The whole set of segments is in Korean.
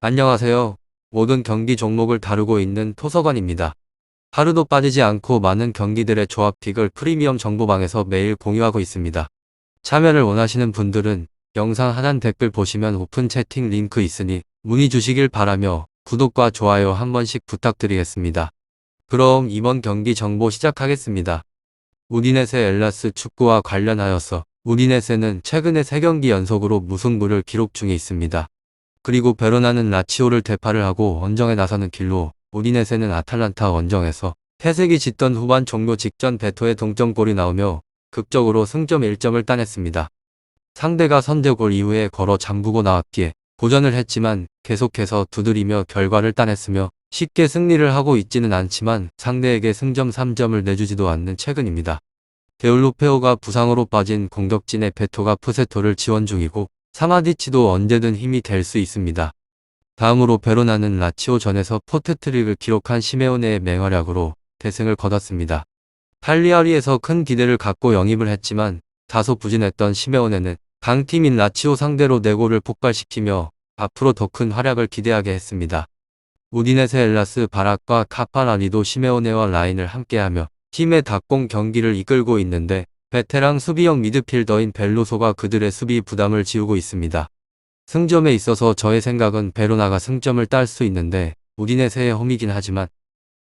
안녕하세요. 모든 경기 종목을 다루고 있는 토서관입니다. 하루도 빠지지 않고 많은 경기들의 조합픽을 프리미엄 정보방에서 매일 공유하고 있습니다. 참여를 원하시는 분들은 영상 하단 댓글 보시면 오픈 채팅 링크 있으니 문의 주시길 바라며 구독과 좋아요 한 번씩 부탁드리겠습니다. 그럼 이번 경기 정보 시작하겠습니다. 우디네세 엘라스 축구와 관련하여서 우디네세는 최근에 3경기 연속으로 무승부를 기록 중에 있습니다. 그리고 베로나는 라치오를 대파를 하고 원정에 나서는 길로 우디네세는 아탈란타 원정에서 태색이 짙던 후반 종료 직전 베토의 동점골이 나오며 극적으로 승점 1점을 따냈습니다. 상대가 선제골 이후에 걸어 잠그고 나왔기에 고전을 했지만 계속해서 두드리며 결과를 따냈으며 쉽게 승리를 하고 있지는 않지만 상대에게 승점 3점을 내주지도 않는 최근입니다. 데올로페오가 부상으로 빠진 공격진의 베토가 푸세토를 지원 중이고 사마디치도 언제든 힘이 될 수 있습니다. 다음으로 베로나는 라치오 전에서 포트트릭을 기록한 시메오네의 맹활약으로 대승을 거뒀습니다. 팔리아리에서 큰 기대를 갖고 영입을 했지만 다소 부진했던 시메오네는 강팀인 라치오 상대로 4골을 폭발시키며 앞으로 더 큰 활약을 기대하게 했습니다. 우디네세 엘라스 바락과 카파라니도 시메오네와 라인을 함께하며 팀의 닭공 경기를 이끌고 있는데 베테랑 수비형 미드필더인 벨로소가 그들의 수비 부담을 지우고 있습니다. 승점에 있어서 저의 생각은 베로나가 승점을 딸 수 있는데 우디네세의 홈이긴 하지만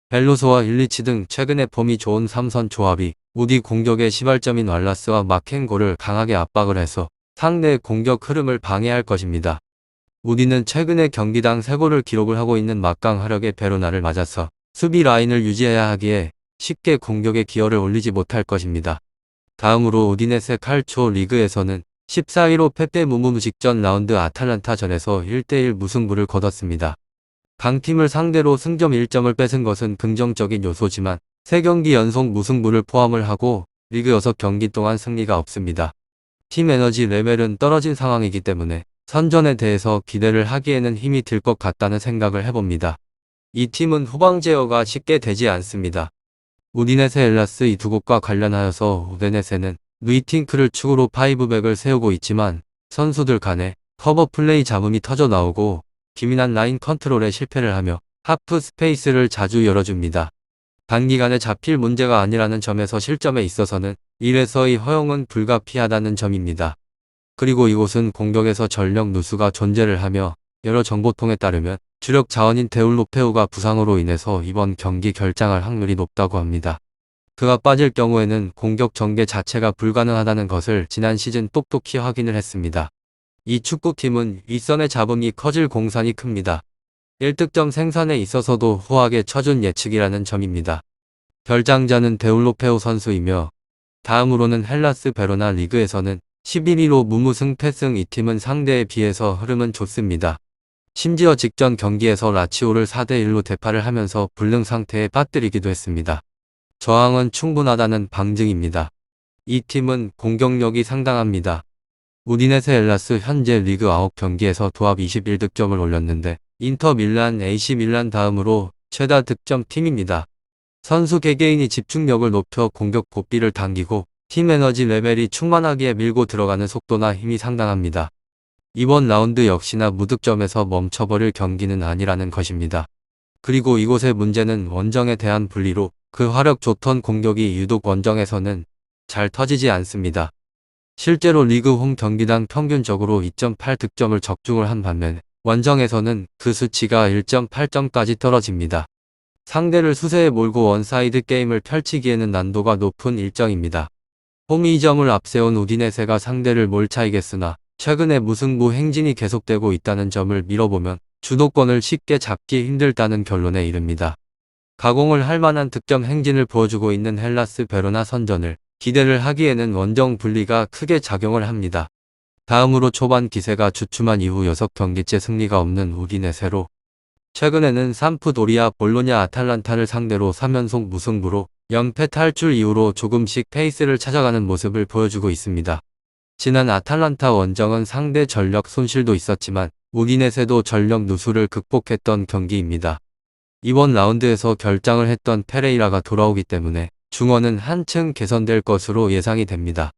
벨로소와 일리치 등 최근에 폼이 좋은 3선 조합이 우디 공격의 시발점인 왈라스와 마켄고를 강하게 압박을 해서 상대의 공격 흐름을 방해할 것입니다. 우디는 최근에 경기당 3골을 기록을 하고 있는 막강 화력의 베로나를 맞아서 수비 라인을 유지해야 하기에 쉽게 공격에 기여를 올리지 못할 것입니다. 다음으로 우디네세 칼초 리그에서는 14위로 페페 무무무 직전 라운드 아탈란타전에서 1대1 무승부를 거뒀습니다. 강팀을 상대로 승점 1점을 뺏은 것은 긍정적인 요소지만 3경기 연속 무승부를 포함을 하고 리그 6경기 동안 승리가 없습니다. 팀 에너지 레벨은 떨어진 상황이기 때문에 선전에 대해서 기대를 하기에는 힘이 들 것 같다는 생각을 해봅니다. 이 팀은 후방 제어가 쉽게 되지 않습니다. 우디네세 엘라스 이 두 곳과 관련하여서 우디네세는 루이팅크를 축으로 파이브백을 세우고 있지만 선수들 간에 커버 플레이 잡음이 터져 나오고 기민한 라인 컨트롤에 실패를 하며 하프 스페이스를 자주 열어줍니다. 단기간에 잡힐 문제가 아니라는 점에서 실점에 있어서는 1에서의 허용은 불가피하다는 점입니다. 그리고 이곳은 공격에서 전력 누수가 존재를 하며 여러 정보통에 따르면 주력 자원인 데올로페오가 부상으로 인해서 이번 경기 결장할 확률이 높다고 합니다. 그가 빠질 경우에는 공격 전개 자체가 불가능하다는 것을 지난 시즌 똑똑히 확인을 했습니다. 이 축구팀은 윗선의 잡음이 커질 공산이 큽니다. 1득점 생산에 있어서도 후하게 쳐준 예측이라는 점입니다. 결장자는 데올로페오 선수이며 다음으로는 헬라스 베로나 리그에서는 11위로 무무승 패승. 이 팀은 상대에 비해서 흐름은 좋습니다. 심지어 직전 경기에서 라치오를 4대1로 대파를 하면서 불능 상태에 빠뜨리기도 했습니다. 저항은 충분하다는 방증입니다. 이 팀은 공격력이 상당합니다. 우디네세 엘라스 현재 리그 9경기에서 도합 21득점을 올렸는데 인터 밀란, AC 밀란 다음으로 최다 득점 팀입니다. 선수 개개인이 집중력을 높여 공격 고삐를 당기고 팀 에너지 레벨이 충만하기에 밀고 들어가는 속도나 힘이 상당합니다. 이번 라운드 역시나 무득점에서 멈춰버릴 경기는 아니라는 것입니다. 그리고 이곳의 문제는 원정에 대한 분리로 그 화력 좋던 공격이 유독 원정에서는 잘 터지지 않습니다. 실제로 리그 홈 경기당 평균적으로 2.8득점을 적중을 한 반면 원정에서는 그 수치가 1.8점까지 떨어집니다. 상대를 수세에 몰고 원사이드 게임을 펼치기에는 난도가 높은 일정입니다. 홈 2점을 앞세운 우디네세가 상대를 몰차이겠으나 최근에 무승부 행진이 계속되고 있다는 점을 미뤄보면 주도권을 쉽게 잡기 힘들다는 결론에 이릅니다. 가공을 할 만한 득점 행진을 보여주고 있는 헬라스 베로나 선전을 기대를 하기에는 원정 분리가 크게 작용을 합니다. 다음으로 초반 기세가 주춤한 이후 6경기째 승리가 없는 우디네세로 최근에는 삼프도리아, 볼로냐, 아탈란타를 상대로 3연속 무승부로 연패 탈출 이후로 조금씩 페이스를 찾아가는 모습을 보여주고 있습니다. 지난 아탈란타 원정은 상대 전력 손실도 있었지만 우디네세도 전력 누수를 극복했던 경기입니다. 이번 라운드에서 결장을 했던 페레이라가 돌아오기 때문에 중원은 한층 개선될 것으로 예상이 됩니다.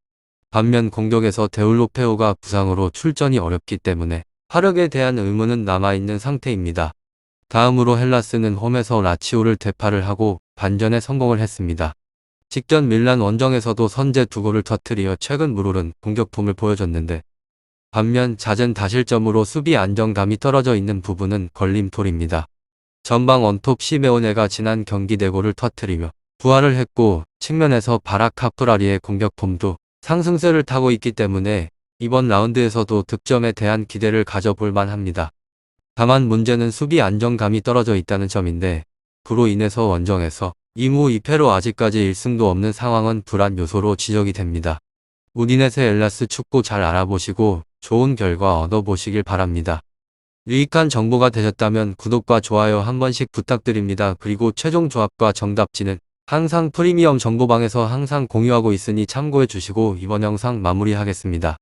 반면 공격에서 데올로페오가 부상으로 출전이 어렵기 때문에 화력에 대한 의문은 남아있는 상태입니다. 다음으로 헬라스는 홈에서 라치오를 대파를 하고 반전에 성공을 했습니다. 직전 밀란 원정에서도 선제 2골을 터뜨리어 최근 물오른 공격폼을 보여줬는데 반면 잦은 다실점으로 수비 안정감이 떨어져 있는 부분은 걸림돌입니다. 전방 원톱 시메오네가 지난 경기 4골을 터뜨리며 부활을 했고 측면에서 바라 카프라리의 공격폼도 상승세를 타고 있기 때문에 이번 라운드에서도 득점에 대한 기대를 가져볼 만합니다. 다만 문제는 수비 안정감이 떨어져 있다는 점인데 그로 인해서 원정에서 2무 2패로 아직까지 1승도 없는 상황은 불안 요소로 지적이 됩니다. 우디네세 엘라스 축구 잘 알아보시고 좋은 결과 얻어보시길 바랍니다. 유익한 정보가 되셨다면 구독과 좋아요 한 번씩 부탁드립니다. 그리고 최종 조합과 정답지는 항상 프리미엄 정보방에서 항상 공유하고 있으니 참고해 주시고 이번 영상 마무리하겠습니다.